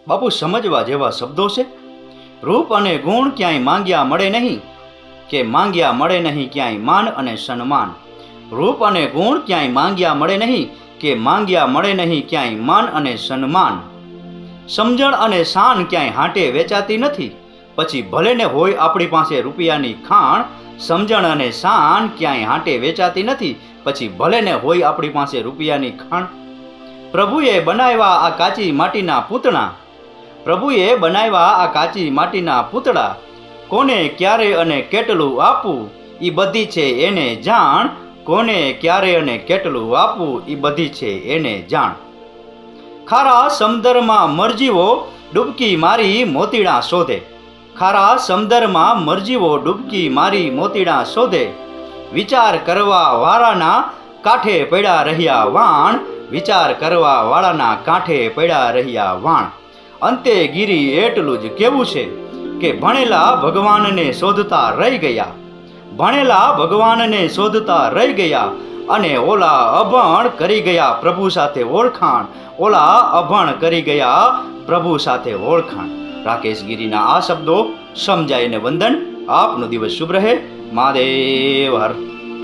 બાપુ સમજવા જેવા શબ્દો છે. રૂપ અને ગુણ ક્યાંય માંગ્યા મળે નહીં, કે માંગ્યા મળે નહીં ક્યાંય માન અને સન્માન. રૂપ અને ગુણ ક્યાંય માંગ્યા મળે નહીં, કે માંગ્યા મળે નહીં ક્યાંય માન અને સન્માન. સમજણ અને શાન ક્યાંય હાટે વેચાતી નથી, પછી ભલે ને હોય આપણી પાસે રૂપિયાની ખાણ. સમજણ અને શાન ક્યાંય હાટે વેચાતી નથી, પછી ભલે ને હોય આપણી પાસે રૂપિયાની ખાણ. પ્રભુએ બનાવ્યા આ કાચી માટીના પૂતળા, પ્રભુએ બનાવ્યા આ કાચી માટીના પૂતળા. કોને ક્યારે અને કેટલું આપવું એ બધી છે એને જાણ. કોને ક્યારે અને કેટલું આપવું એ બધી છે એને જાણ. ખારા સમુદ્રમાં મરજીવો ડૂબકી મારી મોતીડા શોધે, ખારા સમુદ્રમાં મરજીવો ડૂબકી મારી મોતીડા શોધે. વિચાર કરવા વાળાના કાંઠે પડ્યા રહ્યા વાણ, વિચાર કરવા વાળાના કાંઠે પડ્યા રહ્યા વાણ. અંતે ગીરી એટલું જ કેવું છે કે ભણેલા ભગવાનને શોધતા રહી ગયા, ભણેલા ભગવાનને શોધતા રહી ગયા. અને ઓલા અભણ કરી ગયા પ્રભુ સાથે ઓળખાણ, ઓલા અભણ કરી ગયા પ્રભુ સાથે ઓળખાણ. રાકેશ ગીરીના આ શબ્દો સમજાઈને વંદન. આપનો દિવસ શુભ રહે. મહાદેવ હર.